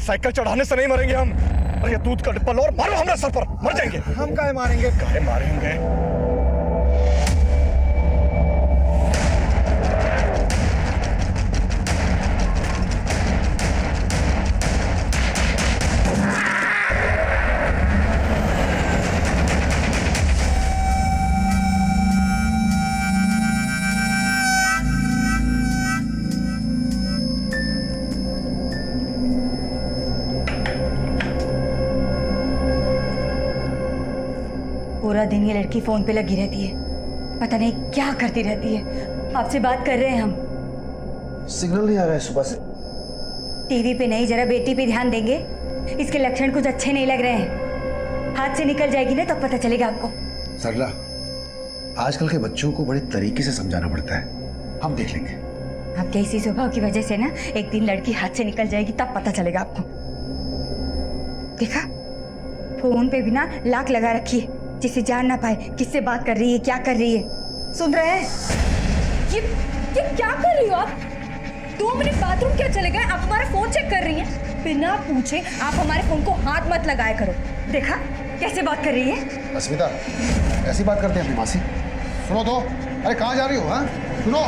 Cycle चढ़ाने से नहीं मरेंगे हम। अरे ये दूध का डिब्बा लो और मारो हमारे सर पर, मर जाएंगे। हम काहे मारेंगे? काहे मारेंगे? पूरा दिन ये लड़की फोन पे लगी रहती है, पता नहीं क्या करती रहती है। आपसे बात कर रहे हैं हम। सिग्नल नहीं आ रहा है सुबह से। टीवी पे नहीं, जरा बेटी पे ध्यान देंगे। इसके लक्षण कुछ अच्छे नहीं लग रहे हैं। हाथ से निकल जाएगी ना तब पता चलेगा आपको। सरला, आजकल के बच्चों को बड़े तरीके से समझाना पड़ता है, हम देख लेंगे। आपके इसी स्वभाव की वजह से ना एक दिन लड़की हाथ से निकल जाएगी, तब पता चलेगा आपको। देखा, फोन पे भी ना लाक लगा रखी है, जिसे जान ना पाए किससे बात कर रही है, क्या कर रही है। सुन रहे हैं? ये क्या कर रही हो आप? 2 मिनट बाथरूम क्या चले गए, आप हमारा फोन चेक कर रही हैं? बिना पूछे आप हमारे फोन को हाथ मत लगाया करो। देखा कैसे बात कर रही है। अस्मिता, ऐसी बात करते हैं अपनी मासी? सुनो तो, अरे कहाँ जा रही हो? हाँ सुनो,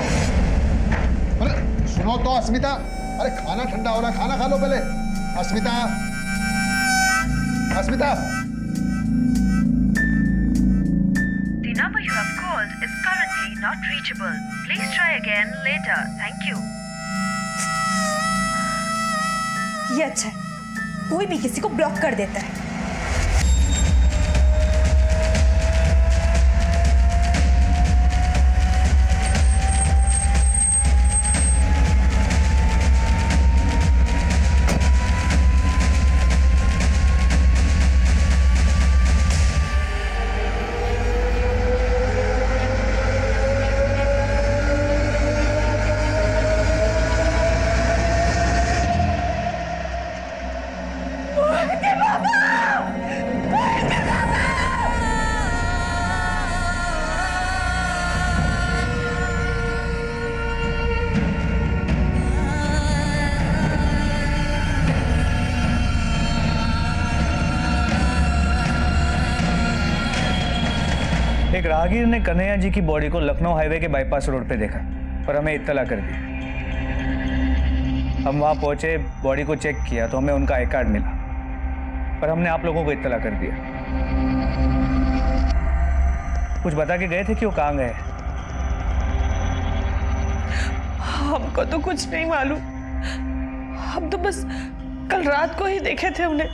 अरे सुनो तो अस्मिता, अरे खाना ठंडा हो रहा है, खाना खा लो पहले। अस्मिता, अस्मिता। The number you have called is currently not reachable. Please try again later. Thank you. ये अच्छा है, कोई भी किसी को ब्लॉक कर देता है। एक राहगीर ने कन्हैया जी की बॉडी को लखनऊ हाईवे के बाईपास रोड पे देखा और हमें इत्तला कर दी। हम वहां पहुंचे, बॉडी को चेक किया तो हमें उनका आई कार्ड मिला, पर हमने आप लोगों को इत्तला कर दिया। कुछ बता के गए थे कि वो कहाँ गए? हमको तो कुछ नहीं मालूम, हम तो बस कल रात को ही देखे थे उन्हें।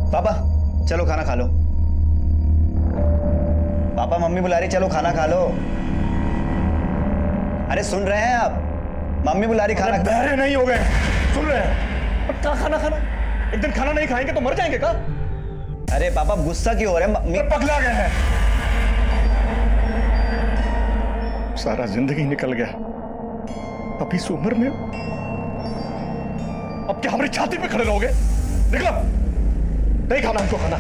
पापा चलो खाना खा लो। पापा मम्मी बुला रही, चलो खाना खा लो। अरे सुन रहे हैं आप? मम्मी बुला रही, खाना। बहरे नहीं हो गए, सुन रहे हैं? अब क्या खाना खाना? एक दिन खाना नहीं खाएंगे तो मर जाएंगे का? अरे पापा गुस्सा क्यों हो रहे हैं? मम्मी पगला गए हैं। सारा जिंदगी निकल गया, अब इस उम्र में अब क्या हमारी छाती पे खड़े रहोगे? निकलो, नहीं खाना हमको खाना।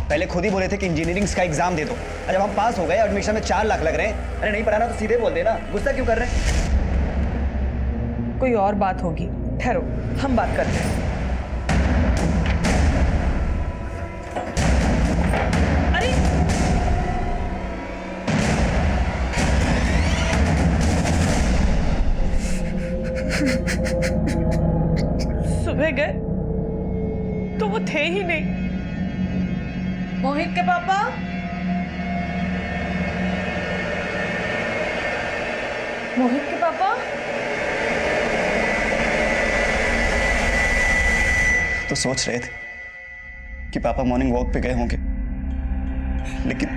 पहले खुद ही बोले थे कि इंजीनियरिंग का एग्जाम दे दो, और जब हम पास हो गए एडमिशन में 4 लाख लग रहे हैं। अरे नहीं पढ़ाना तो सीधे बोल देना, गुस्सा क्यों कर रहे हैं? कोई और बात होगी, ठहरो हम बात करते हैं। अरे सुबह गए तो वो थे ही नहीं। मोहित के पापा, मोहित के पापा। तो सोच रहे थे कि पापा मॉर्निंग वॉक पे गए होंगे, लेकिन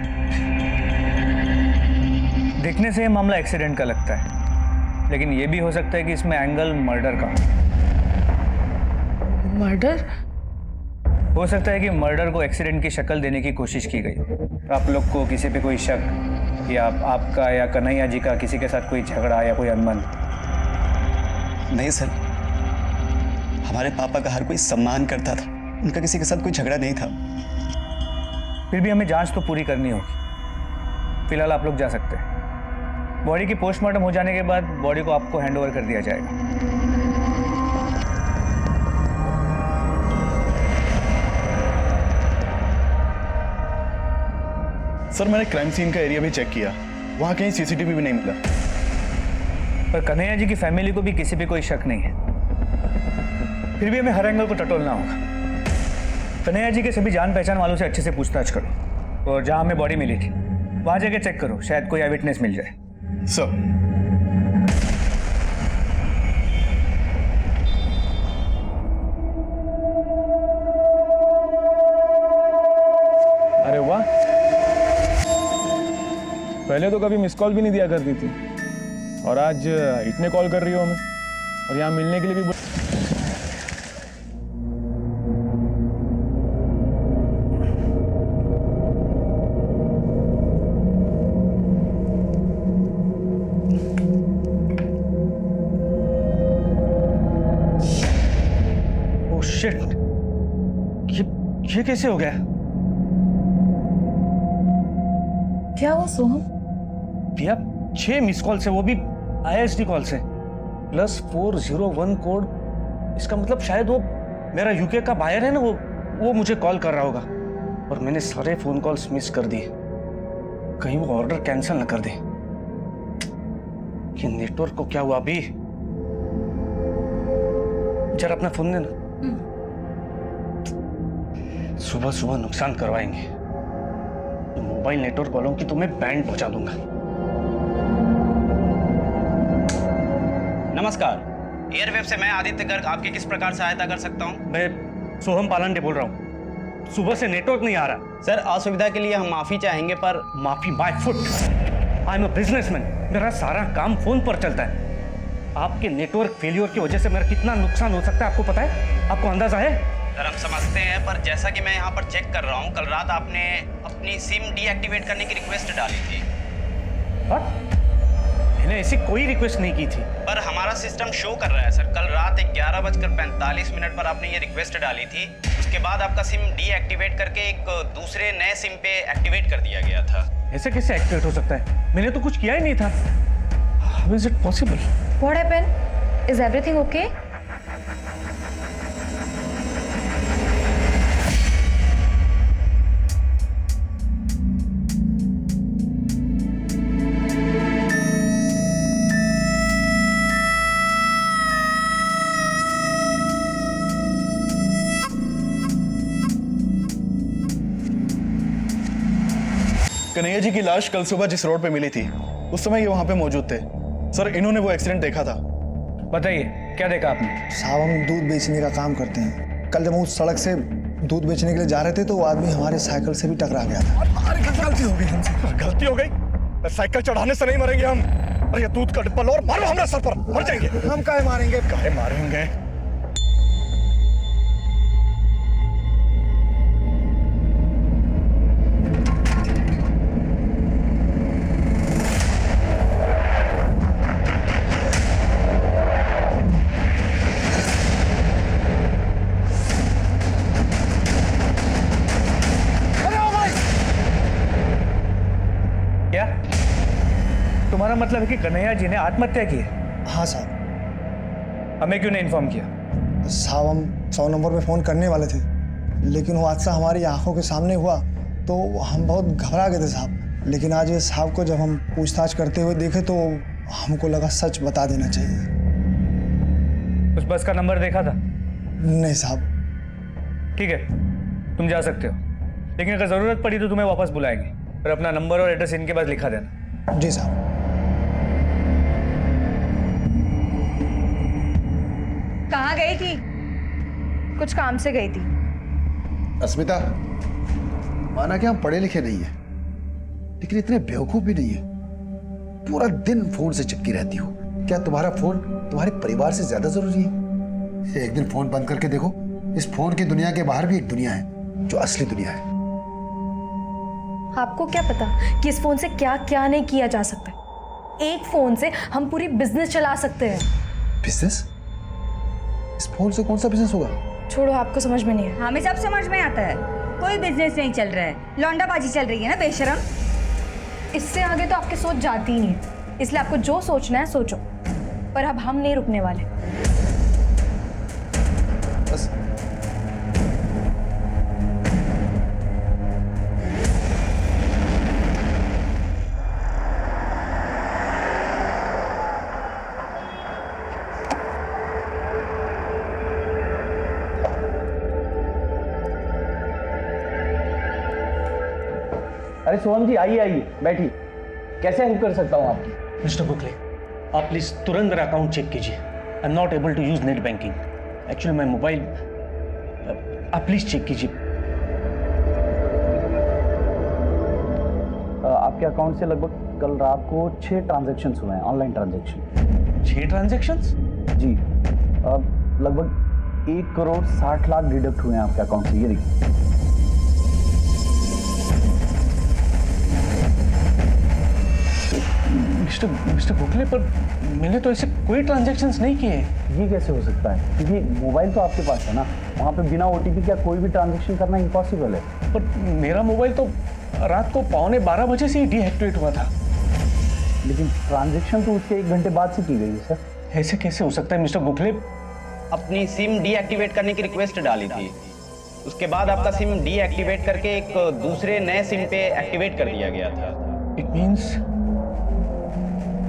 देखने से ये मामला एक्सीडेंट का लगता है, लेकिन ये भी हो सकता है कि इसमें एंगल मर्डर का। मर्डर? हो सकता है कि मर्डर को एक्सीडेंट की शक्ल देने की कोशिश की गई हो। आप लोग को किसी पे कोई शक, या आपका या कन्हैया जी का किसी के साथ कोई झगड़ा या कोई अनबन? नहीं सर, हमारे पापा का हर कोई सम्मान करता था, उनका किसी के साथ कोई झगड़ा नहीं था। फिर भी हमें जांच तो पूरी करनी होगी। फिलहाल आप लोग जा सकते हैं। बॉडी की पोस्टमार्टम हो जाने के बाद बॉडी को आपको हैंडओवर कर दिया जाएगा। सर मैंने क्राइम सीन का एरिया भी चेक किया, वहां कहीं सीसीटीवी भी नहीं मिला। पर कन्हैया जी की फैमिली को भी किसी पे कोई शक नहीं है। फिर भी हमें हर एंगल को टटोलना होगा। कन्हैया जी के सभी जान पहचान वालों से अच्छे से पूछताछ करो और जहां हमें बॉडी मिली थी वहां जाके चेक करो, शायद कोई एविटनेस मिल जाए। सर अरे वाह, पहले तो कभी मिस कॉल भी नहीं दिया करती थी और आज इतने कॉल कर रही हो हमें, और यहाँ मिलने के लिए भी ओह शिट, ये कैसे हो गया? क्या हुआ सोहम? भैया 6 मिस कॉल से, वो भी ISD कॉल से, +401 कोड। इसका मतलब शायद वो मेरा यूके का बायर है ना, वो मुझे कॉल कर रहा होगा और मैंने सारे फोन कॉल्स मिस कर दिए। कहीं वो ऑर्डर कैंसिल ना कर दे। कि नेटवर्क को क्या हुआ अभी? जरा अपना फोन देना। सुबह सुबह नुकसान करवाएंगे। मोबाइल नेटवर्क वालों की तो मैं बैंड पहुंचा दूंगा। नमस्कार, एयरवेव से मैं आदित्य गर्ग आपकी किस प्रकार सहायता कर सकता हूं? मैं सोहम पालंडे बोल रहा हूँ। सुबह से नेटवर्क नहीं आ रहा। सर, असुविधा के लिए हम माफी चाहेंगे, पर माफी by foot. I am a businessman, मेरा सारा काम फोन पर चलता है। आपके नेटवर्क फेलियर की वजह से मेरा कितना नुकसान हो सकता है आपको पता है? आपको अंदाजा है? सर हम समझते हैं, पर जैसा कि मैं यहाँ पर चेक कर रहा हूँ, कल रात आपने अपनी सिम डीएक्टिवेट करने की रिक्वेस्ट डाली थी। मैंने ऐसी कोई रिक्वेस्ट नहीं की थी। पर हमारा सिस्टम शो कर रहा है सर, कल रात 11:45 पर आपने ये रिक्वेस्ट डाली थी। उसके बाद आपका सिम डीएक्टिवेट करके एक दूसरे नए सिम पे एक्टिवेट कर दिया गया था। ऐसे कैसे एक्टिवेट हो सकता है? मैंने तो कुछ किया ही नहीं था। How is it possible? What happened? Is everything okay? Kanhaiya ji की लाश कल सुबह जिस रोड पे मिली थी उस समय ये वहां पे मौजूद थे। सर इन्होंने वो एक्सीडेंट देखा था। बताइए क्या देखा आपने? साहब हम दूध बेचने का काम करते हैं। कल जब हम उस सड़क से दूध बेचने के लिए जा रहे थे तो वो आदमी हमारे साइकिल से भी टकरा गया था। अरे गलती हो गई हमसे। गलती हो गई? साइकिल चढ़ाने से नहीं मरेंगे हम। अरे ये दूध का डिब्बा लो और मारो हमारे सर पर, मर जाएंगे। हम काहे मारेंगे? काहे मारेंगे? क्या तुम्हारा मतलब है कि कन्हैया जी ने आत्महत्या की है? हाँ साहब। हमें क्यों नहीं इन्फॉर्म किया? साहब हम 100 नंबर पे फ़ोन करने वाले थे, लेकिन वो हादसा हमारी आंखों के सामने हुआ तो हम बहुत घबरा गए थे साहब। लेकिन आज ये साहब को जब हम पूछताछ करते हुए देखे तो हमको लगा सच बता देना चाहिए। उस बस का नंबर देखा था? नहीं साहब। ठीक है, तुम जा सकते हो, लेकिन अगर ज़रूरत पड़ी तो तुम्हें वापस बुलाएंगे। और अपना नंबर और एड्रेस इनके पास लिखा देना। जी साहब। कहाँ गई थी? कुछ काम से गई थी। अस्मिता, माना कि हम पढ़े लिखे नहीं है, लेकिन इतने बेवकूफ भी नहीं है। पूरा दिन फोन से चिपकी रहती हो। क्या तुम्हारा फोन तुम्हारे परिवार से ज्यादा जरूरी है? एक दिन फोन बंद करके देखो, इस फोन की दुनिया के बाहर भी एक दुनिया है जो असली दुनिया है। आपको क्या पता कि इस फोन से क्या क्या नहीं किया जा सकता। एक फोन से हम पूरी बिजनेस चला सकते हैं। बिजनेस? इस फोन से कौन सा बिजनेस होगा? छोड़ो, आपको समझ में नहीं है। हमें सब समझ में आता है। कोई बिजनेस नहीं चल रहा है, लौंडाबाजी चल रही है ना बेशरम। इससे आगे तो आपकी सोच जाती ही नहीं है, इसलिए आपको जो सोचना है सोचो, पर अब हम नहीं रुकने वाले। बस अरे सोहम जी, आइए आइए, बैठिए। कैसे हेल्प कर सकता हूँ आपकी? मिस्टर बुकले, आप प्लीज तुरंत मेरा अकाउंट चेक कीजिए। I am not able to use net banking. Actually मैं मोबाइल, आप प्लीज चेक कीजिए। आपके अकाउंट से लगभग कल रात को 6 ट्रांजैक्शंस हुए हैं, ऑनलाइन ट्रांजैक्शन। 6 ट्रांजैक्शंस? जी, लगभग 1 करोड़ 60 लाख डिडक्ट हुए हैं आपके अकाउंट से। ये देखिए। मिस्टर बुकले, पर मैंने तो ऐसे कोई ट्रांजैक्शंस नहीं किए। ये कैसे हो सकता है? क्योंकि मोबाइल तो आपके पास है ना, वहाँ पे बिना OTP का कोई भी ट्रांजैक्शन करना इम्पॉसिबल है। पर मेरा मोबाइल तो रात को 11:15 बजे से ही डीएक्टिवेट हुआ था। लेकिन ट्रांजैक्शन तो उसके 1 घंटे बाद से की गई है सर। ऐसे कैसे हो सकता है मिस्टर बुकले? अपनी सिम डीएक्टिवेट करने की रिक्वेस्ट डाली थी, उसके बाद आपका सिम डीएक्टिवेट करके एक दूसरे नए सिम पे एक्टिवेट कर दिया गया था।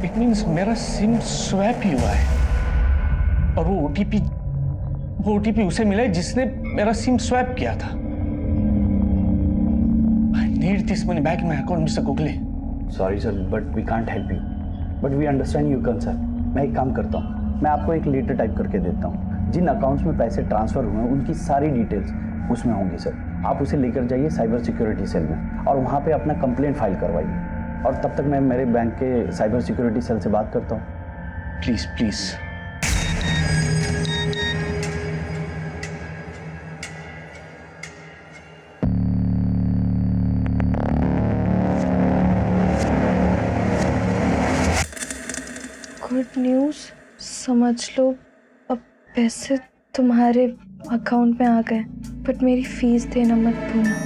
इट मीन्स मेरा सिम स्वैप ही हुआ है, और वो ओटीपी उसे मिला है जिसने मेरा सिम स्वैप किया था। I need this money back in my account mister Gokhale. Sorry sir, but we can't help you, but we understand your concern. मैं एक काम करता हूँ, मैं आपको एक लेटर टाइप करके देता हूँ। जिन अकाउंट्स में पैसे ट्रांसफर हुए हैं उनकी सारी डिटेल्स उसमें होंगी सर। आप उसे लेकर जाइए साइबर सिक्योरिटी सेल में, और वहाँ पे अपना कंप्लेंट फाइल करवाइए। और तब तक मैं मेरे बैंक के साइबर सिक्योरिटी सेल से बात करता हूँ। Please please. गुड न्यूज़, समझ लो अब पैसे तुम्हारे अकाउंट में आ गए, बट मेरी फीस देना मत भूलना।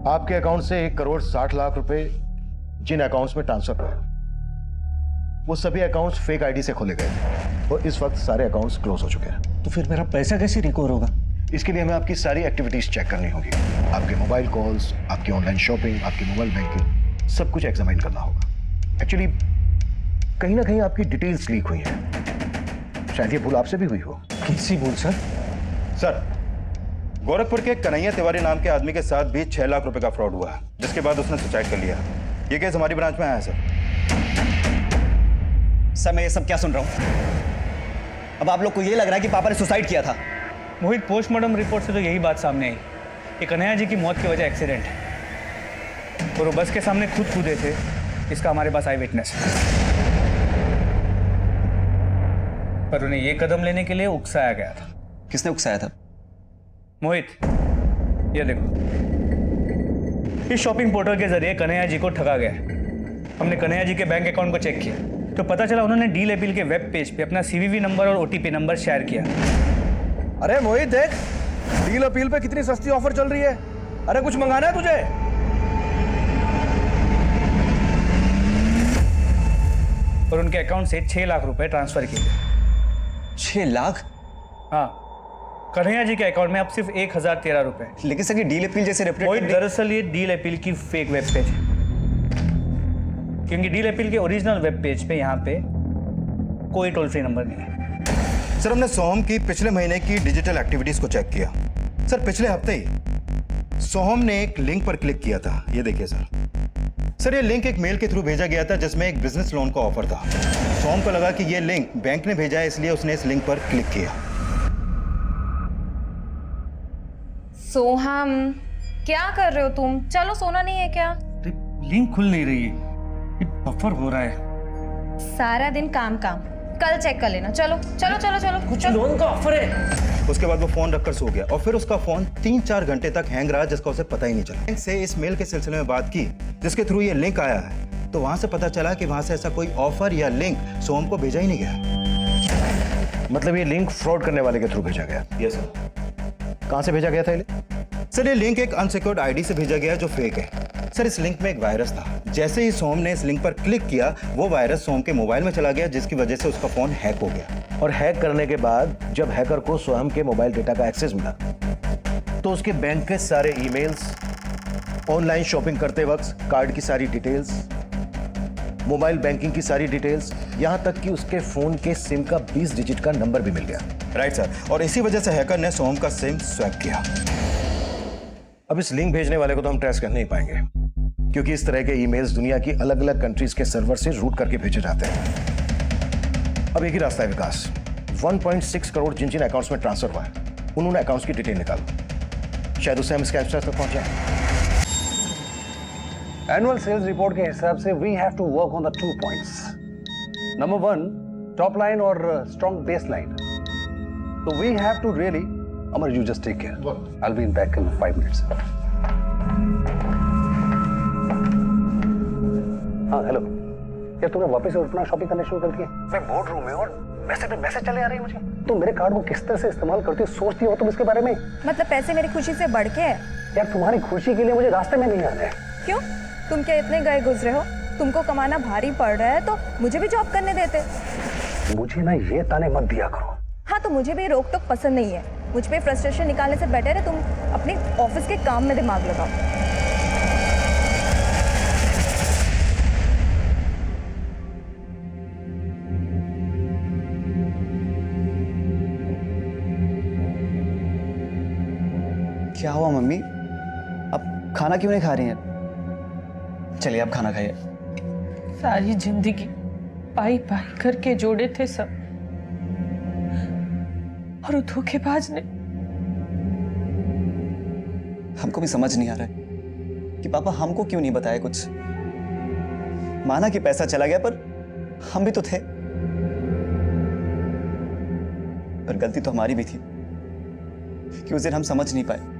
आपके अकाउंट से 1 करोड़ 60 लाख रुपए जिन अकाउंट्स में ट्रांसफर हुए, वो सभी अकाउंट्स फेक आईडी से खोले गए थे और इस वक्त सारे अकाउंट्स क्लोज हो चुके हैं। तो फिर मेरा पैसा कैसे रिकवर होगा? इसके लिए हमें आपकी सारी एक्टिविटीज चेक करनी होगी। आपके मोबाइल कॉल्स, आपकी ऑनलाइन शॉपिंग, आपकी मोबाइल बैंकिंग, सब कुछ एग्जामिन करना होगा। एक्चुअली कहीं ना कहीं आपकी डिटेल्स लीक हुई हैं। शायद ये भूल आपसे भी हुई हो। कैसी भूल सर? सर, गोरखपुर के कन्हैया तिवारी नाम के आदमी के साथ भी 6 लाख रुपए का फ्रॉड हुआ है, जिसके बाद उसने सुसाइड कर लिया। ये केस हमारी ब्रांच में आया है सर। सर, मैं ये सब क्या सुन रहा हूँ? अब आप लोग को ये लग रहा है कि पापा ने सुसाइड किया था? मोहित, पोस्टमार्टम रिपोर्ट से तो यही बात सामने आई कि कन्हैया जी की मौत की वजह एक्सीडेंट है, और वो बस के सामने खुद कूदे थे। इसका हमारे पास आई विटनेस है, पर उन्हें ये कदम लेने के लिए उकसाया गया था। किसने उकसाया था? मोहित, ये देखो, इस शॉपिंग पोर्टल के जरिए कन्हैया जी को ठगा गया। हमने कन्हैया जी के बैंक अकाउंट को चेक किया तो पता चला उन्होंने डील अपील के वेब पेज पे अपना CVV नंबर और OTP नंबर शेयर किया। अरे मोहित देख, डील अपील पे कितनी सस्ती ऑफर चल रही है। अरे कुछ मंगाना है तुझे? और उनके अकाउंट से 6 लाख रुपए ट्रांसफर किए गए। 6 लाख? हाँ, कन्हैया जी के अकाउंट में अब सिर्फ 1013 रुपए। लेकिन सर, ये डील अपील जैसे रेपुटेड, दरअसल ये डील अपील की फेक वेब पेज है, क्योंकि डील अपील के ओरिजिनल वेब पेज पे यहाँ पे कोई टोल फ्री नंबर नहीं है। सर, हमने सोहम की पिछले महीने की डिजिटल एक्टिविटीज को चेक किया। सर, पिछले हफ्ते ही सोहम ने एक लिंक पर क्लिक किया था। ये देखिए सर, ये लिंक एक मेल के थ्रू भेजा गया था जिसमें एक बिजनेस लोन का ऑफर था। सोहम को लगा कि ये लिंक बैंक ने भेजा है, इसलिए उसने इस लिंक पर क्लिक किया। सोहम, क्या कर रहे हो तुम? चलो, सोना नहीं है क्या? लिंक खुल नहीं रही है, ये बफर हो रहा है। सारा दिन काम काम, कल चेक कर लेना। चलो चलो चलो चलो, कुछ लोन का ऑफर है। उसके बाद वो फोन रखकर सो गया और फिर उसका फोन 3-4 घंटे तक हैंग रहा जिसका उसे पता ही नहीं चला। बैंक से इस मेल के सिलसिले में बात की जिसके थ्रू ये लिंक आया है, तो वहां से पता चला कि वहां से ऐसा कोई ऑफर या लिंक सोहम को भेजा ही नहीं गया। मतलब ये लिंक फ्रॉड करने वाले के थ्रू भेजा गया? Yes sir. कहां से भेजा गया था ये? सर ये लिंक एक अनसिक्योर्ड आईडी से भेजा गया जो फेक है। सर इस लिंक में एक वायरस था। जैसे ही सोहम ने इस लिंक पर क्लिक किया वो वायरस सोहम के मोबाइल में चला गया जिसकी वजह से उसका फोन हैक हो गया। और हैक करने के बाद जब हैकर को सोहम के मोबाइल डेटा का एक्सेस मिला तो उसके बैंक के सारे ईमेल्स, ऑनलाइन शॉपिंग करते वक्त कार्ड की सारी डिटेल्स, मोबाइल बैंकिंग की सारी डिटेल्स, यहां तक कि उसके फोन के सिम का 20 डिजिट का नंबर भी मिल गया। Right sir. और इसी वजह से हैकर ने सोहम का सिम स्वैप किया। अब इस लिंक भेजने वाले को तो हम ट्रेस कर नहीं पाएंगे क्योंकि इस तरह के ईमेल्स दुनिया की अलग अलग कंट्रीज के सर्वर से रूट करके भेजे जाते हैं। अब एक ही रास्ता है विकास, 1.6 करोड़ जिन जिन अकाउंट्स में ट्रांसफर हुआ है उन्होंने अकाउंट्स की डिटेल निकालो, शायद उससे हम स्कैमस्टर्स तक पहुंच जाए। एनुअल सेल्स रिपोर्ट के हिसाब से we have to work on the 2 points. Number 1, top line और स्ट्रॉन्ग बेस लाइन। तो we have to really, Amar you just take care, I will be in back in 5 minutes. हाँ hello यार, तुमने वापस से अपना शॉपिंग करना शुरू कर दिया? मैं बोर्ड रूम में और मैसेज चले आ रही है मुझे। तुम मेरे कार्ड को किस तरह से इस्तेमाल करती हो, सोचती हो तुम इसके बारे में? मतलब पैसे मेरी खुशी से बढ़ के है? यार तुम्हारी खुशी के लिए मुझे रास्ते में नहीं आना है। क्यों? तुम क्या इतने गए गुजरे हो? तुमको कमाना भारी पड़ रहा है तो मुझे भी जॉब करने देते। मुझे ना ये ताने मत दिया करो। हाँ तो मुझे भी रोक टोक पसंद नहीं है। मुझ पे फ्रस्ट्रेशन निकालने से बेटर है तुम अपने ऑफिस के काम में दिमाग लगाओ। क्या हुआ मम्मी? अब खाना क्यों नहीं खा रही हैं? चलिए आप खाना खाइए। सारी जिंदगी पाई पाई करके जोड़े थे सब, और धोखेबाज ने। हमको भी समझ नहीं आ रहा है कि पापा हमको क्यों नहीं बताया कुछ। माना कि पैसा चला गया पर हम भी तो थे, पर गलती तो हमारी भी थी कि उस दिन हम समझ नहीं पाए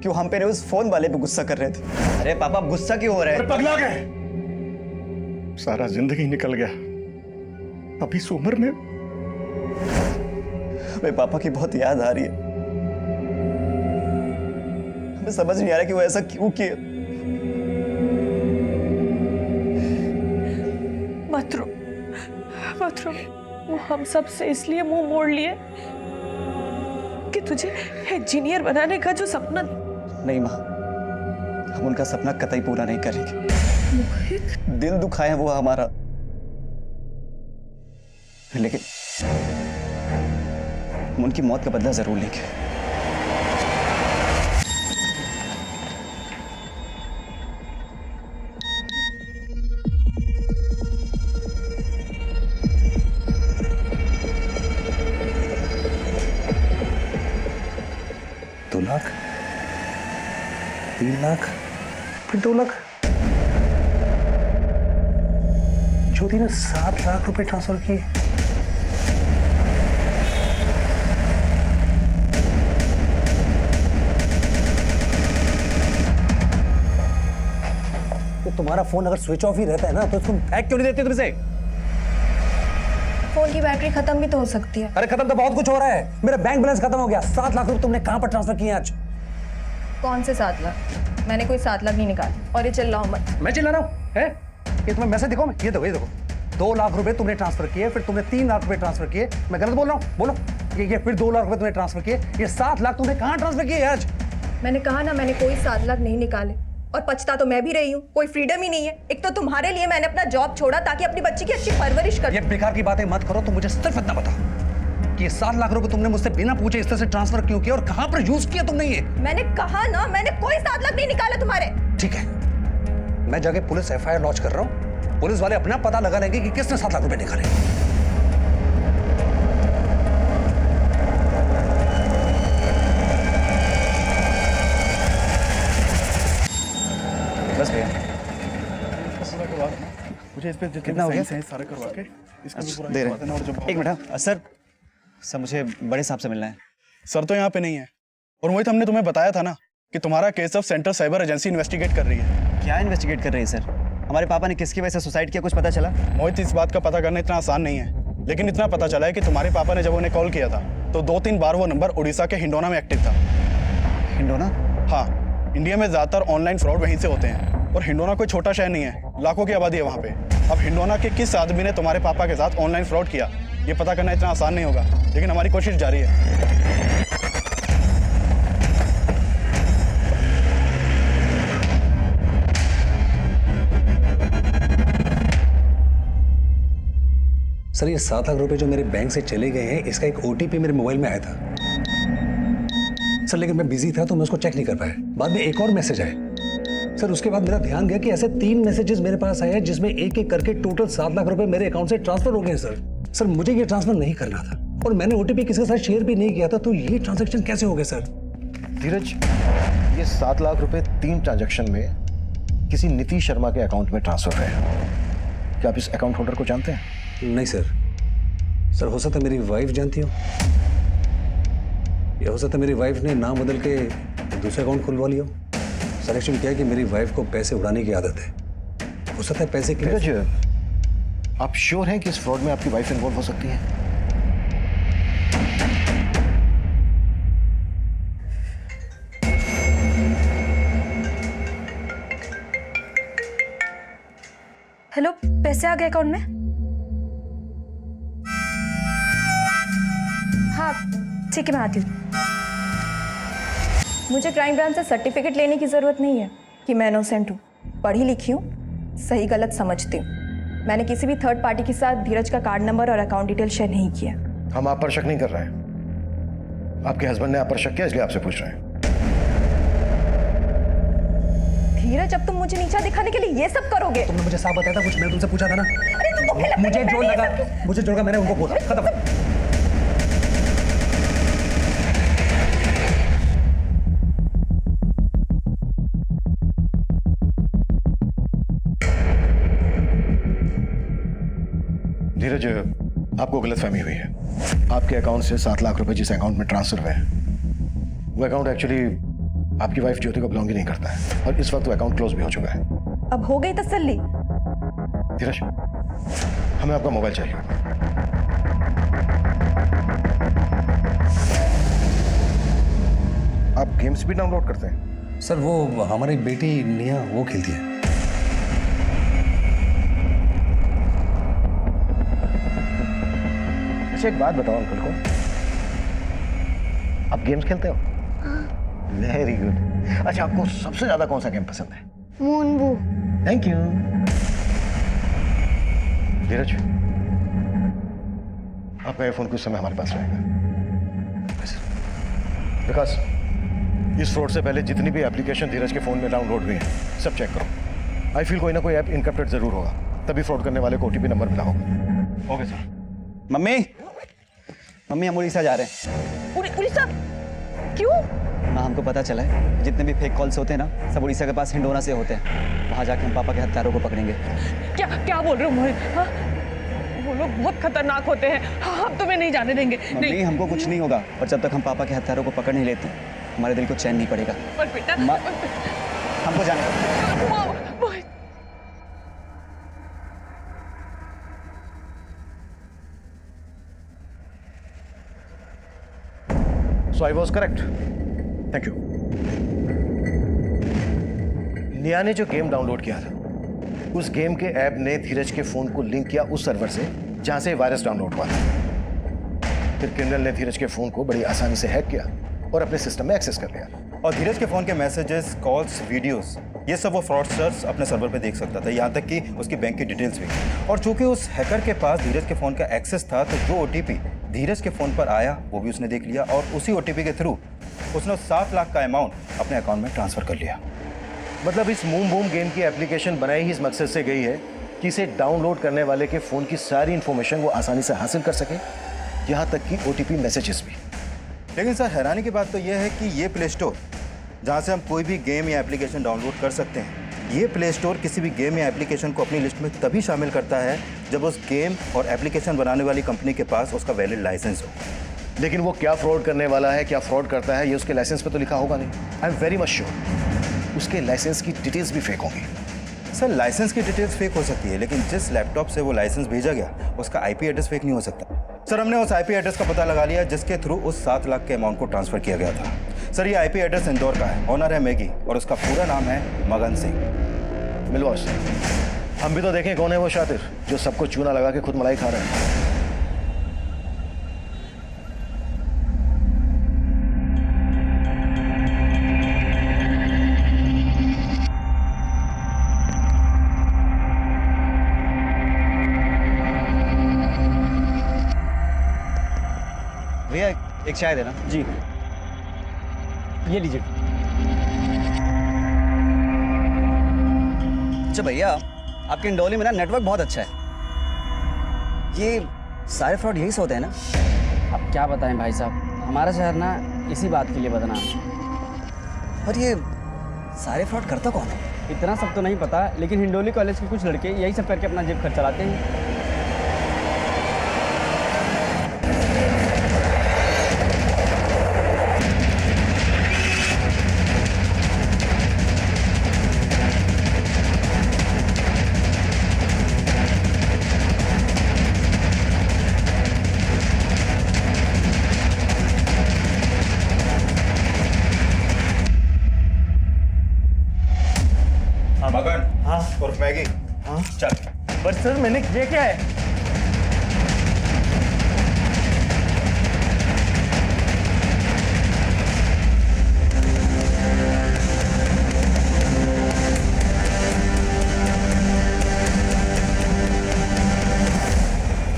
क्यों हम पे उस फोन वाले पे गुस्सा कर रहे थे। अरे पापा गुस्सा क्यों हो रहे हैं? पगला गए, सारा जिंदगी निकल गया अभी इस उम्र में। हमें पापा की बहुत याद आ रही है। हमें समझ नहीं आ रहा कि वो ऐसा क्यों किए। मत रो, मत रो। वो हम सब से इसलिए मुंह मोड़ लिए कि तुझे इंजीनियर बनाने का जो सपना। नहीं माँ, हम उनका सपना कतई पूरा नहीं करेंगे। दिल दुखाए वो हमारा, लेकिन हम उनकी मौत का बदला जरूर लेंगे। दो लाख, 3 लाख, फिर 2 लाख। ज्योति ने 7 लाख रुपए ट्रांसफर किए। तो तुम्हारा फोन अगर स्विच ऑफ ही रहता है ना तो तुम बैग क्यों नहीं देते तुमसे? फोन की बैटरी खत्म भी तो हो सकती है। अरे खत्म तो बहुत कुछ हो रहा है। मेरा बैंक बैलेंस खत्म हो गया। 7 लाख रुपए तुमने कहां पर ट्रांसफर किए आज? कौन से 7 लाख? मैंने कोई 7 लाख नहीं निकाले। और ये चिल्लाओ मत। मैं चिल्ला रहा हूँ है? ये तुम्हें मैसेज दिखाओ, ये देखो, ये देखो। 2 लाख रुपए तुमने ट्रांसफर किए, फिर तुमने 3 लाख रुपए ट्रांसफर किए। मैं गलत बोल रहा हूँ? बोलो। ये फिर 2 लाख रुपए तुमने ट्रांसफर किए। ये 7 लाख तुमने कहां ट्रांसफर किए आज? मैंने कहा ना, मैंने कोई 7 लाख नहीं निकाले। और पछता तो मैं भी रही हूँ। कोई फ्रीडम ही नहीं है। एक तो तुम्हारे लिए मैंने अपना जॉब छोड़ा ताकि अपनी बच्ची की अच्छी परवरिश कर। ये बेकार की बातें मत करो। तुम मुझे सिर्फ इतना बता कि ये 7 लाख रुपए तुमने मुझसे बिना पूछे इस तरह से ट्रांसफर क्यों किया और कहां पर यूज किया तुमने ये? मैंने कहा ना, मैंने कोई 7 लाख नहीं निकाला तुम्हारे। ठीक है, मैं जाके पुलिस FIR लॉन्च कर रहा हूँ। पुलिस वाले अपना पता लगा लेंगे कि किसने 7 लाख रुपए निकाले। बस भैया, मुझे इस पे कितना हो गया? सारा करवा के इसका भी पूरा दे करवा देना। और रहे। जब एक मिनट सर, मुझे बड़े साहब से मिलना है। सर तो यहाँ पे नहीं है। और मोहित, हमने तुम्हें बताया था ना कि तुम्हारा केस अब सेंट्रल साइबर एजेंसी इन्वेस्टिगेट कर रही है। क्या इन्वेस्टिगेट कर रही है सर? हमारे पापा ने किसकी वजह से सुसाइड किया, कुछ पता चला? मोहित, इस बात का पता करना इतना आसान नहीं है, लेकिन इतना पता चला है कि तुम्हारे पापा ने जब उन्हें कॉल किया था तो 2-3 बार वो नंबर उड़ीसा के हिंडोना में एक्टिव था। हिंडोना? हाँ, इंडिया में ज़्यादातर ऑनलाइन फ्रॉड वहीं से होते हैं, और हिंडोना कोई छोटा शहर नहीं है, लाखों की आबादी है वहाँ पे। अब हिंडोना के किस आदमी ने तुम्हारे पापा के साथ ऑनलाइन फ्रॉड किया, ये पता करना इतना आसान नहीं होगा, लेकिन हमारी कोशिश जारी है। सर, ये 7 लाख रुपए जो मेरे बैंक से चले गए हैं, इसका एक OTP मेरे मोबाइल में आया था सर, लेकिन मैं बिजी था तो मैं उसको चेक नहीं कर पाया। बाद में एक और मैसेज आया सर, उसके बाद मेरा ध्यान गया कि ऐसे 3 मैसेजेस मेरे पास आए हैं जिसमें एक एक करके टोटल 7 लाख रुपए मेरे अकाउंट से ट्रांसफर हो गए सर, मुझे ये ट्रांसफर नहीं करना था और मैंने OTP किसी के साथ शेयर भी नहीं किया था, तो ये ट्रांजेक्शन कैसे हो गए सर? धीरज, ये 7 लाख रुपए 3 ट्रांजैक्शन में किसी नीतीश शर्मा के अकाउंट में ट्रांसफर हुए हैं। क्या आप इस अकाउंट होल्डर को जानते हैं? नहीं सर, हो सकता है मेरी वाइफ जानती हो, या हो सकता है मेरी वाइफ ने नाम बदल के दूसरा अकाउंट खुलवा लिया हो। सर, एक्चुअली क्या है कि मेरी वाइफ को पैसे उड़ाने की आदत है, हो सकता है पैसे धीरज, आप श्योर हैं कि इस फ्रॉड में आपकी वाइफ इन्वॉल्व हो सकती है? हेलो, पैसे आ गए अकाउंट में? हाँ ठीक है, मैं आती हूँ। मुझे क्राइम ब्रांच से सर्टिफिकेट लेने की ज़रूरत नहीं है कि मैं इनोसेंट हूँ। पढ़ी लिखी हूँ, सही गलत समझती हूँ। मैंने किसी भी थर्ड पार्टी के साथ धीरज का कार्ड नंबर और अकाउंट डिटेल शेयर नहीं किया। हम आप पर शक नहीं कर रहे हैं, आपके हस्बैंड ने आप पर शक किया इसलिए आपसे पूछ रहे हैं। धीरज, अब तुम मुझे नीचा दिखाने के लिए ये सब करोगे? तुमने मुझे साफ बताया था कुछ, मैं तुमसे पूछा था ना। अरे तुम तो मुझे जो लगा मैंने उनको बोला, खत्म। धीरज, आपको गलतफहमी हुई है। आपके अकाउंट से 7 लाख रुपए जिस अकाउंट में ट्रांसफर हुए हैं, वो अकाउंट एक्चुअली आपकी वाइफ ज्योति को बिलोंग ही नहीं करता है, और इस वक्त वो अकाउंट क्लोज भी हो चुका है। अब हो गई तसल्ली? धीरज, हमें आपका मोबाइल चाहिए। आप गेम्स भी डाउनलोड करते हैं? सर, वो हमारी बेटी निया वो खेलती है। अच्छा, एक बात बताओ अंकल को, आप गेम्स खेलते हो? Very good. अच्छा, आपको सबसे ज्यादा कौन सा गेम पसंद है? मूनबू। Thank you. धीरज, आपका ये फोन कुछ समय हमारे पास रहेगा। विकास, इस फ्रॉड से पहले जितनी भी एप्लीकेशन धीरज के फोन में डाउनलोड हुई है सब चेक करो। आई फील कोई ना कोई ऐप इनकप्टेड जरूर होगा, तभी फ्रॉड करने वाले को OTP नंबर मिला होगा। Okay sir. मम्मी, हम उड़ीसा जा रहे हैं। उड़ीसा? क्यों? माँ, हमको पता चला है जितने भी फेक कॉल्स होते हैं ना, सब उड़ीसा के पास हिंडोना से होते हैं। वहाँ जाके हम पापा के हत्यारों को पकड़ेंगे। क्या बोल रहे हो मोहित? हाँ? वो लोग बहुत खतरनाक होते हैं, हम तुम्हें नहीं जाने देंगे। नहीं, हमको कुछ नहीं होगा, और जब तक हम पापा के हत्यारों को पकड़ नहीं लेते हमारे दिल को चैन नहीं पड़ेगा। पर बेटा, हमको जाने दो। So I was correct. Thank you. निया ने जो गेम डाउनलोड किया था, उस गेम के ऐप ने धीरज के फोन को लिंक किया उस सर्वर से जहां से वायरस डाउनलोड हुआ था। फिर क्रिमिनल ने धीरज के फोन को बड़ी आसानी से हैक किया और अपने सिस्टम में एक्सेस कर लिया। और धीरज के फोन के मैसेजेस, कॉल्स, वीडियोस, ये सब वो फ्रॉडस्टर्स अपने सर्वर पे देख सकता था, यहाँ तक कि उसकी बैंक की डिटेल्स भी। और चूंकि उस हैकर के पास धीरज के फोन का एक्सेस था, तो जो OTP धीरज के फोन पर आया वो भी उसने देख लिया, और उसी OTP के थ्रू उसने 7 लाख का अमाउंट अपने अकाउंट में ट्रांसफर कर लिया। मतलब इस मूम बूम गेम की एप्लीकेशन बनाई ही इस मकसद से गई है कि इसे डाउनलोड करने वाले के फोन की सारी इंफॉर्मेशन वो आसानी से हासिल कर सके, यहाँ तक कि OTP मैसेजेस भी। लेकिन सर, हैरानी की बात तो यह है कि ये प्ले स्टोर जहाँ से हम कोई भी गेम या एप्लीकेशन डाउनलोड कर सकते हैं, ये प्ले स्टोर किसी भी गेम या एप्लीकेशन को अपनी लिस्ट में तभी शामिल करता है जब उस गेम और एप्लीकेशन बनाने वाली कंपनी के पास उसका वैलिड लाइसेंस हो। लेकिन वो क्या फ्रॉड करने वाला है, क्या फ्रॉड करता है, ये उसके लाइसेंस पे तो लिखा होगा नहीं। I am very much sure उसके लाइसेंस की डिटेल्स भी फेक होंगी। सर लाइसेंस की डिटेल्स फेक हो सकती है, लेकिन जिस लैपटॉप से वो लाइसेंस भेजा गया उसका आईपी एड्रेस फेक नहीं हो सकता। सर हमने उस आईपी एड्रेस का पता लगा लिया जिसके थ्रू उस 7 लाख के अमाउंट को ट्रांसफर किया गया था। सर ये आईपी एड्रेस इंदौर का है, ऑनर है मैगी और उसका पूरा नाम है मगन सिंह। मिलवास, हम भी तो देखें कौन है वो शातिर जो सबको चूना लगा के खुद मलाई खा रहा है। भैया एक चाय देना। जी ये लीजिए। अच्छा भैया, आपके इंडौली में ना नेटवर्क बहुत अच्छा है। ये सारे फ्रॉड यही से होते हैं ना? अब क्या बताएं भाई साहब, हमारा शहर ना इसी बात के लिए बदनाम है। और ये सारे फ्रॉड करता कौन है? इतना सब तो नहीं पता, लेकिन हिंडोली कॉलेज के कुछ लड़के यही सब करके अपना जेब खर्च चलाते हैं। मगन। हाँ। और मैगी। हाँ चल। बट सर मैंने किया क्या है?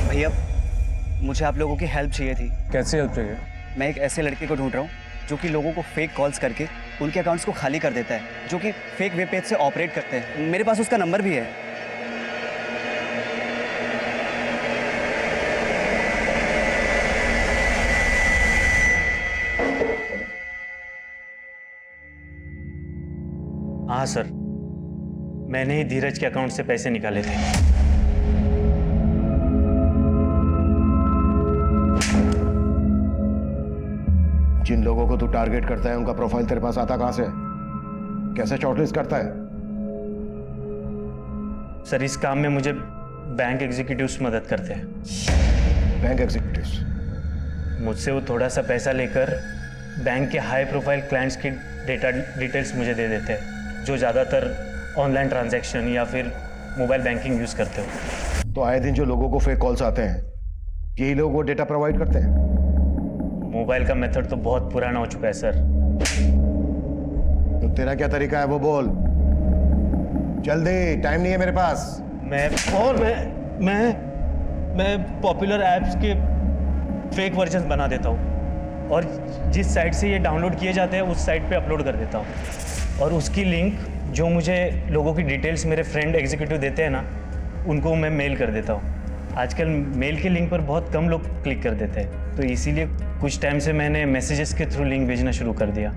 भैया मुझे आप लोगों की हेल्प चाहिए थी। कैसे हेल्प चाहिए? मैं एक ऐसे लड़के को ढूंढ रहा हूँ जो कि लोगों को फेक कॉल्स करके उनके अकाउंट्स को खाली कर देता है, जो कि फेक वेब पेज से ऑपरेट करते हैं। मेरे पास उसका नंबर भी है। हाँ सर, मैंने ही धीरज के अकाउंट से पैसे निकाले थे। जिन लोगों को तू टारगेट करता है उनका प्रोफाइल तेरे पास आता कहां से? कैसे शॉर्टलिस्ट करता है? सर इस काम में मुझे बैंक एग्जीक्यूटिव्स मदद करते हैं। Bank executives? मुझसे वो थोड़ा सा पैसा लेकर बैंक के हाई प्रोफाइल क्लाइंट्स की डिटेल्स मुझे दे देते हैं, जो ज़्यादातर ऑनलाइन ट्रांजैक्शन या फिर मोबाइल बैंकिंग यूज़ करते हो। तो आए दिन जो लोगों को फेक कॉल्स आते हैं, यही लोग वो डेटा प्रोवाइड करते हैं? मोबाइल का मेथड तो बहुत पुराना हो चुका है सर। तो तेरा क्या तरीका है वो बोल। जल्दी, टाइम नहीं है मेरे पास। मैं पॉपुलर ऐप्स के फेक वर्जन बना देता हूँ और जिस साइट से ये डाउनलोड किए जाते हैं उस साइट पे अपलोड कर देता हूँ, और उसकी लिंक जो मुझे लोगों की डिटेल्स मेरे फ्रेंड एग्जीक्यूटिव देते हैं ना, उनको मैं मेल कर देता हूँ। आजकल मेल के लिंक पर बहुत कम लोग क्लिक कर देते हैं, तो इसीलिए कुछ टाइम से मैंने मैसेजेस के थ्रू लिंक भेजना शुरू कर दिया।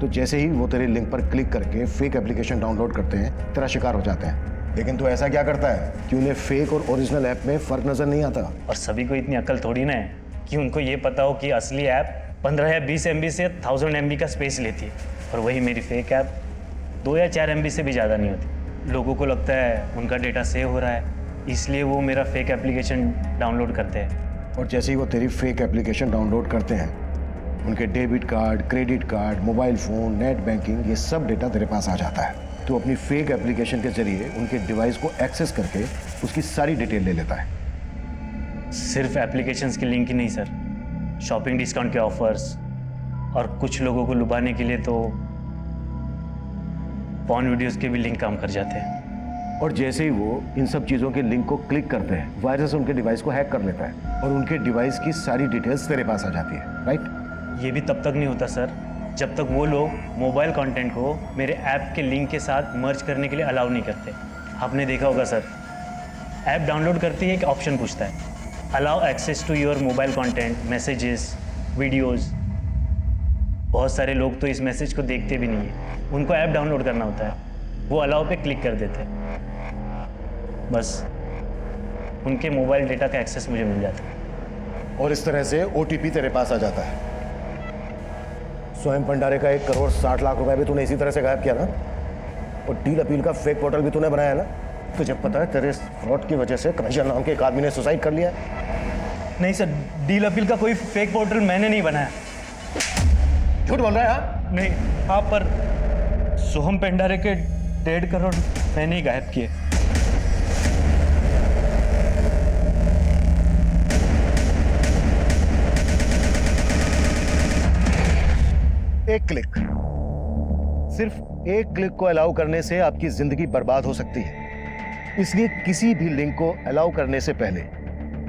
तो जैसे ही वो तेरे लिंक पर क्लिक करके फेक एप्लीकेशन डाउनलोड करते हैं, तेरा शिकार हो जाते हैं। लेकिन तू ऐसा क्या करता है कि उन्हें फेक और ओरिजिनल ऐप में फर्क नजर नहीं आता? और सभी को इतनी अकल थोड़ी ना है कि उनको ये पता हो कि असली ऐप 15 या 20 MB से 1000 MB का स्पेस लेती है, और वही मेरी फेक ऐप 2 या 4 MB से भी ज़्यादा नहीं होती। लोगों को लगता है उनका डेटा सेव हो रहा है, इसलिए वो मेरा फेक एप्लीकेशन डाउनलोड करते हैं। और जैसे ही वो तेरी फेक एप्लीकेशन डाउनलोड करते हैं, उनके debit card, credit card, mobile phone, net banking, ये सब डेटा तेरे पास आ जाता है। तो अपनी फेक एप्लीकेशन के जरिए उनके डिवाइस को एक्सेस करके उसकी सारी डिटेल ले लेता है। सिर्फ एप्लीकेशंस की लिंक ही नहीं सर, शॉपिंग डिस्काउंट के ऑफर्स, और कुछ लोगों को लुभाने के लिए तो पॉर्न वीडियोस के भी लिंक काम कर जाते हैं। और जैसे ही वो इन सब चीज़ों के लिंक को क्लिक करते हैं, वायरस उनके डिवाइस को हैक कर लेता है और उनके डिवाइस की सारी डिटेल्स तेरे पास आ जाती है, राइट? ये भी तब तक नहीं होता सर जब तक वो लोग मोबाइल कंटेंट को मेरे ऐप के लिंक के साथ मर्ज करने के लिए अलाउ नहीं करते। आपने देखा होगा सर, ऐप डाउनलोड करते ही एक ऑप्शन पूछता है, allow access to your mobile content, messages, videos. बहुत सारे लोग तो इस मैसेज को देखते भी नहीं है, उनको ऐप डाउनलोड करना होता है, वो अलाउ पे क्लिक कर देते हैं, बस उनके मोबाइल डेटा का एक्सेस मुझे मिल जाता है। और इस तरह से ओटीपी तेरे पास आ जाता है। स्वयं भंडारे का 1,60,00,000 रुपए भी तूने इसी तरह से गायब किया ना, और डील अपील का फेक पोर्टल भी तूने बनाया ना। तुझे पता है तेरे फ्रॉड की वजह से कन्हैया नाम के एक आदमी ने सुसाइड कर लिया है। नहीं सर, डील अपील का कोई फेक पोर्टल मैंने नहीं बनाया। झूठ बोल रहा है? हाँ नहीं, हाँ पर सोहम पेंडारे के 1.5 करोड़ मैंने ही गायब किए। एक क्लिक, सिर्फ एक क्लिक को अलाउ करने से आपकी जिंदगी बर्बाद हो सकती है। इसलिए किसी भी लिंक को अलाउ करने से पहले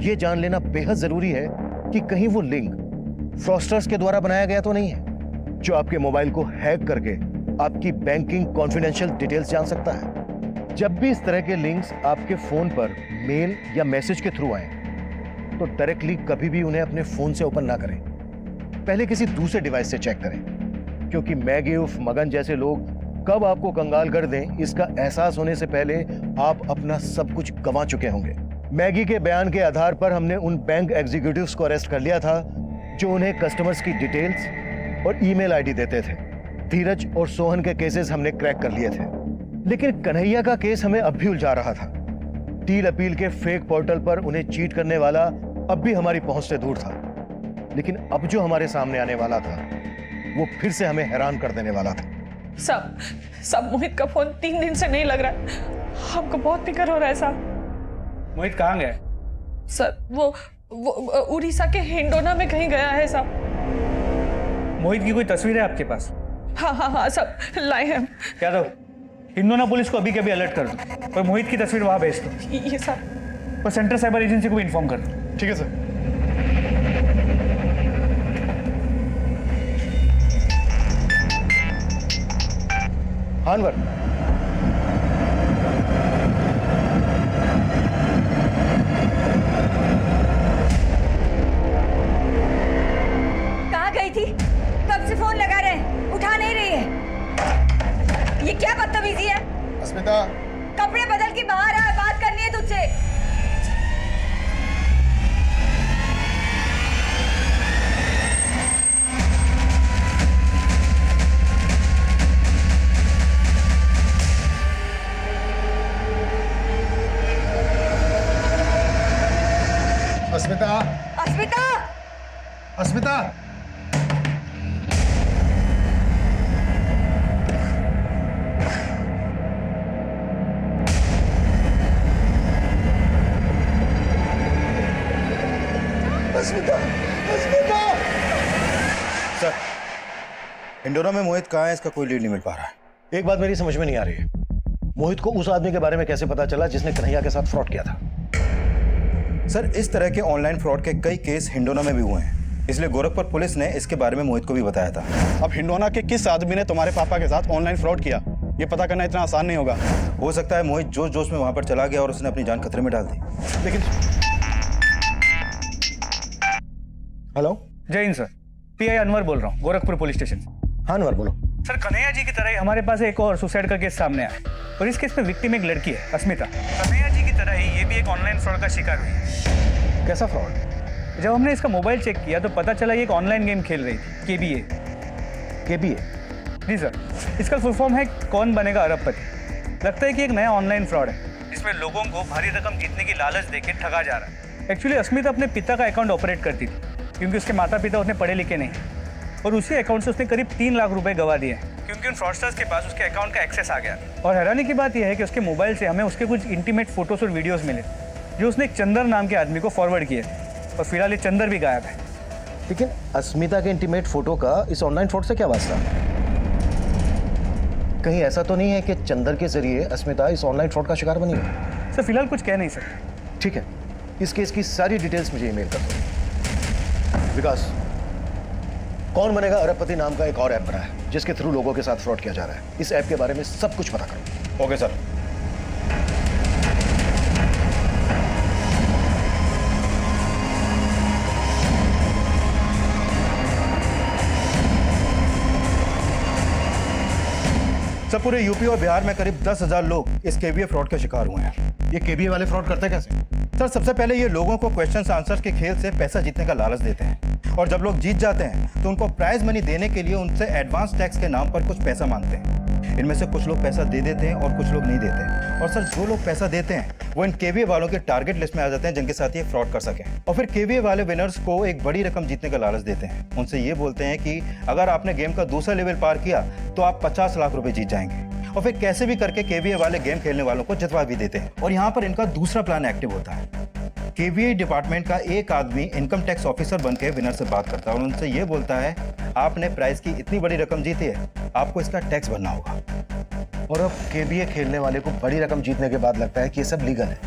यह जान लेना बेहद जरूरी है कि कहीं वो लिंक फ्रॉस्टर्स के द्वारा बनाया गया तो नहीं है, जो आपके मोबाइल को हैक करके आपकी बैंकिंग कॉन्फिडेंशियल डिटेल्स जान सकता है। जब भी इस तरह के लिंक्स आपके फोन पर मेल या मैसेज के थ्रू आए तो डायरेक्टली कभी भी उन्हें अपने फोन से ओपन ना करें, पहले किसी दूसरे डिवाइस से चेक करें, क्योंकि मैगी उर्फ मगन जैसे लोग कब आपको कंगाल कर दें इसका एहसास होने से पहले आप अपना सब कुछ गंवा चुके होंगे। मैगी के बयान के आधार पर हमने उन बैंक एग्जीक्यूटिव्स को अरेस्ट कर लिया था जो उन्हें कस्टमर्स की डिटेल्स और ईमेल आईडी देते थे। धीरज और सोहन के केसेस हमने क्रैक कर लिए थे, लेकिन कन्हैया का केस हमें अब भी उलझा रहा था। डील अपील के फेक पोर्टल पर उन्हें चीट करने वाला अब भी हमारी पहुंच से दूर था, लेकिन अब जो हमारे सामने आने वाला था वो फिर से हमें हैरान कर देने वाला था। सब मोहित का फोन 3 दिन से नहीं लग रहा है। हमको बहुत फिक्र हो रहा है साहब। मोहित कहाँ गया? सर वो उड़ीसा के हिंडोना में कहीं गया है साहब। मोहित की कोई तस्वीर है आपके पास? हाँ सब लाए हैं। क्या दो, हिंडोना पुलिस को अभी के अभी अलर्ट कर दो और मोहित की तस्वीर वहां भेज दो। ये सर। और सेंट्रल साइबर एजेंसी को भी इन्फॉर्म कर दो। ठीक है सर। हानवर, कहाँ गई थी? कब से फोन लगा रहे हैं, उठा नहीं रही है। ये क्या बदतमीजी है? अस्मिता, कपड़े बदल के बाहर आ, बात करनी है तुझसे। अस्मिता, अस्मिता, अस्मिता, अस्मिता, अस्मिता। सर, इंडोरा में मोहित कहाँ है इसका कोई लीड नहीं मिल पा रहा है। एक बात मेरी समझ में नहीं आ रही है, मोहित को उस आदमी के बारे में कैसे पता चला जिसने कन्हैया के साथ फ्रॉड किया था? सर, इस तरह के ऑनलाइन फ्रॉड के कई केस हिंडोना में भी हुए हैं, इसलिए गोरखपुर पुलिस ने इसके बारे में मोहित को भी बताया था। अब हिंडोना के किस आदमी ने तुम्हारे पापा के साथ ऑनलाइन फ्रॉड किया, ये पता करना इतना आसान नहीं होगा। हो सकता है मोहित जोश जोश में वहां पर चला गया और उसने अपनी जान खतरे में डाल दी। लेकिन हेलो, जय हिंद सर, पीआई अनवर बोल रहा हूँ, गोरखपुर पुलिस स्टेशन। हाँ अनवर बोलो। सर, कन्हैया जी की तरह ही हमारे पास एक और सुसाइड का केस सामने आया और इस केस में विक्टिम एक लड़की है, अस्मिता। कन्हैया जी की तरह ही ये भी एक ऑनलाइन फ्रॉड का शिकार हुई है। कैसा फ्रॉड? जब हमने इसका मोबाइल चेक किया तो पता चला ये एक ऑनलाइन गेम खेल रही थी, केबीए। केबीए? जी सर, इसका फुल फॉर्म है कौन बनेगा अरबपति। लगता है कि एक नया ऑनलाइन फ्रॉड है जिसमें लोगों को भारी रकम जीतने की लालच देके ठगा जा रहा है। एक्चुअली अस्मिता अपने पिता का अकाउंट ऑपरेट करती थी, क्योंकि उसके माता पिता उतने पढ़े लिखे नहीं, और उसी अकाउंट से उसने करीब 3 लाख रुपए गवा दिए, क्योंकि उन फ्रॉडस्टर्स के पास उसके अकाउंट का एक्सेस आ गया। और हैरानी की बात यह है कि उसके मोबाइल से हमें उसके कुछ इंटीमेट फोटोज और वीडियोस मिले जो उसने एक चंदर नाम के आदमी को फॉरवर्ड किए थे, और फिलहाल ये चंदर भी गायब है। लेकिन अस्मिता के इंटीमेट फोटो का इस ऑनलाइन फ्रॉड से क्या वास्ता? कहीं ऐसा तो नहीं है कि चंदर के जरिए अस्मिता इस ऑनलाइन फ्रॉड का शिकार बनी है? सर, फिलहाल कुछ कह नहीं सकते। ठीक है, इस केस की सारी डिटेल्स मुझे ईमेल कर दो। विकास, कौन बनेगा अरबपति नाम का एक और ऐप बना है जिसके थ्रू लोगों के साथ फ्रॉड किया जा रहा है। इस ऐप के बारे में सब कुछ पता करो। Okay sir. सर, पूरे यूपी और बिहार में करीब 10,000 लोग इस केबीए फ्रॉड के शिकार हुए हैं। ये केबीए वाले फ्रॉड करते कैसे? सर सबसे पहले ये लोगों को क्वेश्चन आंसर के खेल से पैसा जीतने का लालच देते हैं और जब लोग जीत जाते हैं तो उनको प्राइज मनी देने के लिए उनसे एडवांस टैक्स के नाम पर कुछ पैसा मांगते हैं। इनमें से कुछ लोग पैसा दे देते हैं और कुछ लोग नहीं देते। और सर जो लोग पैसा देते हैं वो इन केवीए वालों के टारगेट लिस्ट में आ जाते हैं जिनके साथ ये फ्रॉड कर सकें। और फिर केवीए वाले विनर्स को एक बड़ी रकम जीतने का लालच देते हैं। उनसे ये बोलते हैं कि अगर आपने गेम का दूसरा लेवल पार किया तो आप 50 लाख रुपए जीत जाएंगे। और फिर कैसे भी करके केवीए वाले गेम खेलने वालों को जितवा भी देते हैं। और यहाँ पर इनका दूसरा प्लान एक्टिव होता है। केवीए डिपार्टमेंट का एक आदमी इनकम टैक्स ऑफिसर बनकर विनर से बात करता है और उनसे ये बोलता है आपने प्राइज की इतनी बड़ी रकम जीती है, आपको इसका टैक्स भरना होगा। और अब केबीए खेलने वाले को बड़ी रकम जीतने के बाद लगता है कि ये सब लीगल है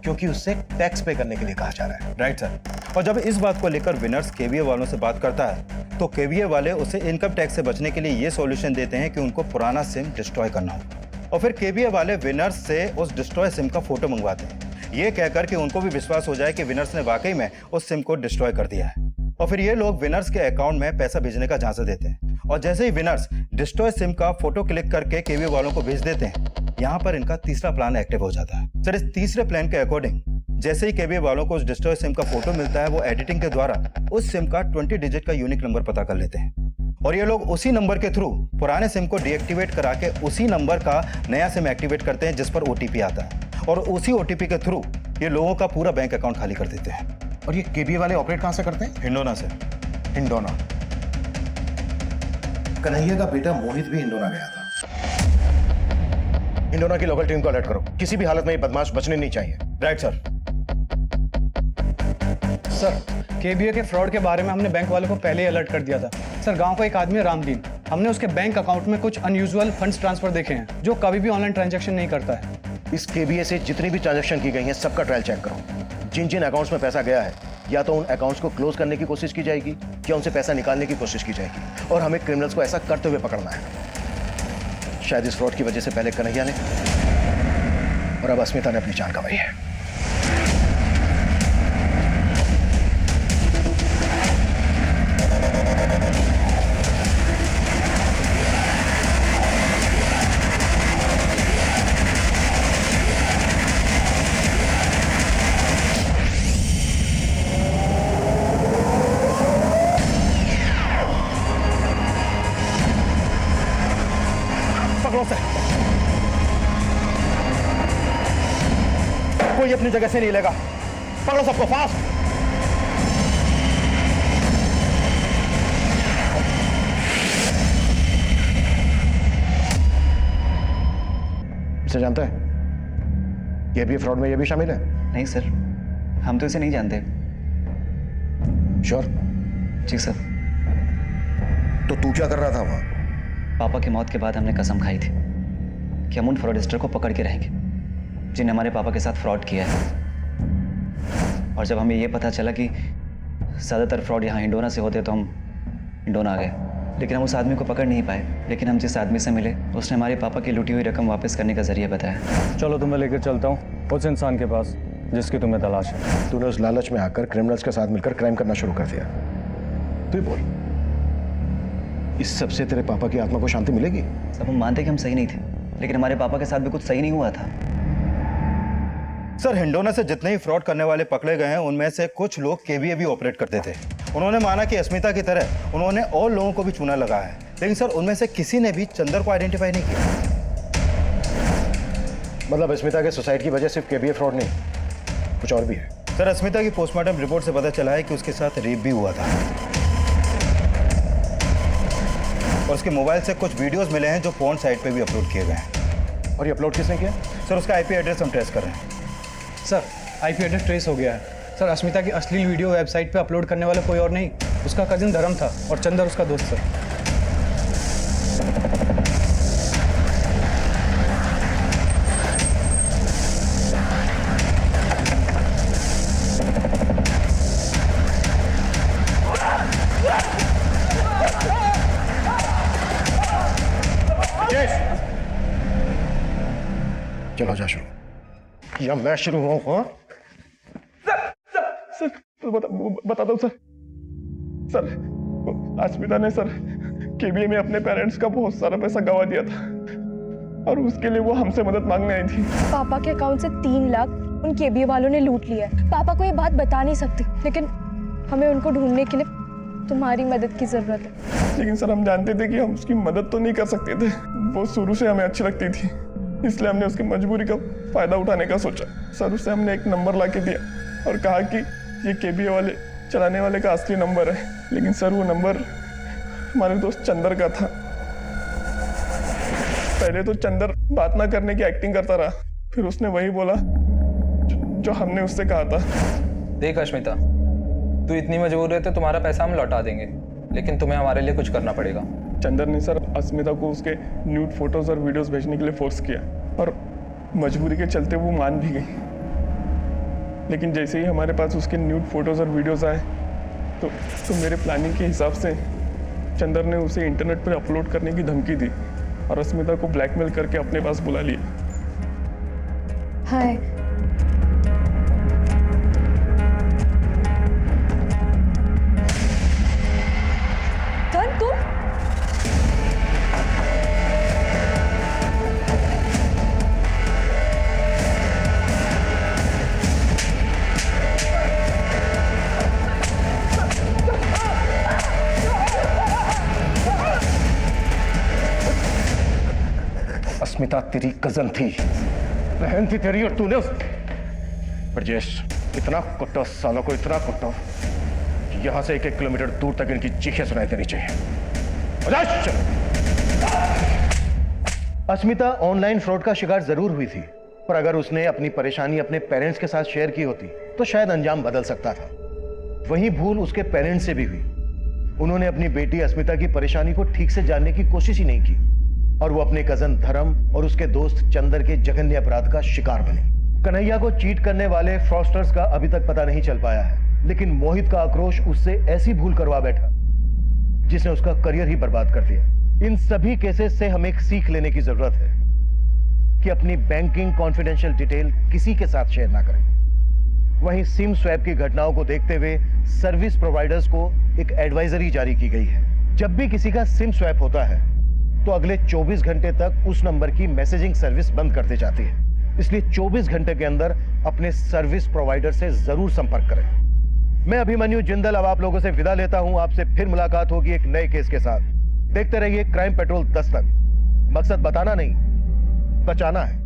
क्योंकि उससे टैक्स पे करने के लिए कहा जा रहा है। Right sir. और जब इस बात को लेकर विनर्स केवीए वालों से बात करता है तो केवीए वाले उसे इनकम टैक्स से बचने के लिए ये सॉल्यूशन देते हैं कि उनको पुराना सिम डिस्ट्रॉय करना होगा। और फिर केवीए वाले विनर्स से उस डिस्ट्रॉय सिम का फोटो मंगवाते हैं, ये कहकर कि उनको भी विश्वास हो जाए कि विनर्स ने वाकई में उस सिम को डिस्ट्रॉय कर दिया है। और फिर ये लोग विनर्स के अकाउंट में पैसा भेजने का झांसा देते हैं और जैसे ही विनर्स डिस्ट्रॉय सिम का फोटो क्लिक करके केवीए वालों को भेज देते हैं, यहाँ पर इनका तीसरा प्लान एक्टिव हो जाता है। सर इस तीसरे प्लान के अकॉर्डिंग जैसे ही केवीए वालों को उस डिस्ट्रॉय सिम का फोटो मिलता है वो एडिटिंग के द्वारा उस सिम का 20 डिजिट का यूनिक नंबर पता कर लेते हैं और ये लोग उसी नंबर के थ्रू पुराने सिम को डीएक्टिवेट करा के उसी नंबर का नया सिम एक्टिवेट करते हैं जिस पर ओटीपी आता है और उसी ओटीपी के थ्रू ये लोगों का पूरा बैंक अकाउंट खाली कर देते हैं। और ये केबीए वाले ऑपरेट कहां से करते हैं? हिंडोना से। हिंडोना। कन्हैया का बेटा मोहित भी हिंडोना गया था। हिंडोना की लोकल टीम को अलर्ट करो, किसी भी हालत में ये बदमाश बचने नहीं चाहिए। Right sir. सर केबीए के फ्रॉड के बारे में हमने बैंक वालों को पहले ही अलर्ट कर दिया था। सर गांव का एक आदमी है रामदीन, हमने उसके बैंक अकाउंट में कुछ अनयूजुअल फंड्स ट्रांसफर देखे हैं जो कभी भी ऑनलाइन ट्रांजैक्शन नहीं करता है। इस केबीए से जितनी भी ट्रांजैक्शन की गई हैं सबका ट्रायल चेक करो। जिन जिन अकाउंट्स में पैसा गया है या तो उन अकाउंट्स को क्लोज करने की कोशिश की जाएगी या उनसे पैसा निकालने की कोशिश की जाएगी और हमें क्रिमिनल्स को ऐसा करते हुए पकड़ना है। शायद इस फ्रॉड की वजह से पहले कन्हैया ने और अब अस्मिता ने अपनी जान गंवाई है। कोई अपनी जगह से नहीं लेगा, पकड़ो सबको फास्ट। इसे जानता है? ये भी फ्रॉड में ये भी शामिल है? नहीं सर, हम तो इसे नहीं जानते। श्योर? जी सर। तो तू क्या कर रहा था वहां? पापा की मौत के बाद हमने कसम खाई थी कि हम उन फ्रॉडस्टर को पकड़ के रहेंगे जिन्हें हमारे पापा के साथ फ्रॉड किया है। और जब हमें ये पता चला कि ज़्यादातर फ्रॉड यहाँ हिंडोना से होते तो हम हिंडोना आ गए, लेकिन हम उस आदमी को पकड़ नहीं पाए। लेकिन हम जिस आदमी से मिले उसने हमारे पापा की लूटी हुई रकम वापस करने का जरिया बताया। चलो तुम्हें लेकर चलता हूँ उस इंसान के पास जिसकी तुम्हें तलाश है। तूने उस लालच में आकर क्रिमिनल्स के साथ मिलकर क्राइम करना शुरू कर दिया। तू ही बोल, इस सब से तेरे पापा की आत्मा को शांति मिलेगी? सब हम मानते कि हम सही नहीं थे, लेकिन हमारे पापा के साथ भी कुछ सही नहीं हुआ था। सर हिंडोना से जितने ही फ्रॉड करने वाले पकड़े गए हैं उनमें से कुछ लोग केवीए भी ऑपरेट करते थे। उन्होंने माना कि अस्मिता की तरह उन्होंने और लोगों को भी चूना लगाया है, लेकिन सर उनमें से किसी ने भी चंदर को आइडेंटिफाई नहीं किया। मतलब अस्मिता के सुसाइड की वजह सिर्फ केबीए फ्रॉड नहीं, कुछ और भी है? सर अस्मिता की पोस्टमार्टम रिपोर्ट से पता चला है कि उसके साथ रेप भी हुआ था और उसके मोबाइल से कुछ वीडियोस मिले हैं जो पोर्न साइट पे भी अपलोड किए गए हैं। और ये अपलोड किसने किया? सर उसका आईपी एड्रेस हम ट्रेस कर रहे हैं। सर आईपी एड्रेस ट्रेस हो गया है। सर अस्मिता की अश्लील वीडियो वेबसाइट पे अपलोड करने वाला कोई और नहीं, उसका कजिन धर्म था और चंदर उसका दोस्त सर। चलो जा शुरू या मैं शुरू हूँ? सर बता दो सर। सर अस्मिता ने सर केबीए में अपने पेरेंट्स का बहुत सारा पैसा गंवा दिया था और उसके लिए वो हमसे मदद मांगने आई थी। पापा के अकाउंट से 3 लाख उन केबीए वालों ने लूट लिया है। पापा को ये बात बता नहीं सकती, लेकिन हमें उनको ढूंढने के लिए तुम्हारी मदद की जरूरत है। लेकिन सर हम जानते थे कि हम उसकी मदद तो नहीं कर सकते थे। वो शुरू से हमें अच्छी लगती थी, इसलिए हमने उसकी मजबूरी का फायदा उठाने का सोचा। सर उससे हमने एक नंबर ला के दिया और कहा कि ये केबीए वाले चलाने वाले का असली नंबर है। लेकिन सर वो नंबर हमारे दोस्त चंदर का था। पहले तो चंदर बात ना करने की एक्टिंग करता रहा, फिर उसने वही बोला जो हमने उससे कहा था। देख अश्मिता, तू इतनी मजबूर है तो तुम्हारा पैसा हम लौटा देंगे, लेकिन तुम्हें हमारे लिए कुछ करना पड़ेगा। चंदर ने सर अस्मिता को उसके न्यूड फोटोज और वीडियोस भेजने के लिए फोर्स किया और मजबूरी के चलते वो मान भी गई। लेकिन जैसे ही हमारे पास उसके न्यूड फोटोज और वीडियोस आए तो मेरे प्लानिंग के हिसाब से चंदर ने उसे इंटरनेट पर अपलोड करने की धमकी दी और अस्मिता को ब्लैकमेल करके अपने पास बुला लिया। हाय, कौन तुम? अस्मिता तेरी कजन थी, बहन थी तेरी, और तूने ब्रजेश इतना कुट्टा, सालों को इतना कुट्टा कि यहां से 1-1 किलोमीटर दूर तक इनकी चीखें सुनाई देनी चाहिए। अस्मिता ऑनलाइन फ्रॉड का शिकार जरूर हुई थी, पर अगर उसने अपनी परेशानी अपने पेरेंट्स के साथ शेयर की होती तो शायद अंजाम बदल सकता था। वही भूल उसके पेरेंट्स से भी हुई। उन्होंने अपनी बेटी अस्मिता की परेशानी को ठीक से जानने की कोशिश ही नहीं की और वो अपने कजन धर्म और उसके दोस्त चंदर के जघन्य अपराध का शिकार बने। कन्हैया को चीट करने वाले फ्रॉस्टर्स का अभी तक पता नहीं चल पाया है, लेकिन मोहित का आक्रोश उससे ऐसी भूल करवा बैठा जिसने उसका करियर ही बर्बाद कर दिया। इन सभी केसेस से हमें एक सीख लेने की जरूरत है कि अपनी बैंकिंग कॉन्फिडेंशियल डिटेल किसी के साथ शेयर ना करें। वहीं सिम स्वैप की घटनाओं को देखते हुए सर्विस प्रोवाइडर्स को एक एडवाइजरी जारी की गई है। जब भी किसी का सिम स्वैप होता है तो अगले 24 घंटे तक उस नंबर की मैसेजिंग सर्विस बंद कर दी जाती है। इसलिए 24 घंटे के अंदर अपने सर्विस प्रोवाइडर से जरूर संपर्क करें। मैं अभिमन्यु जिंदल अब आप लोगों से विदा लेता हूं। आपसे फिर मुलाकात होगी एक नए केस के साथ। देखते रहिए क्राइम पेट्रोल 10 तक। मकसद बताना नहीं, बचाना है।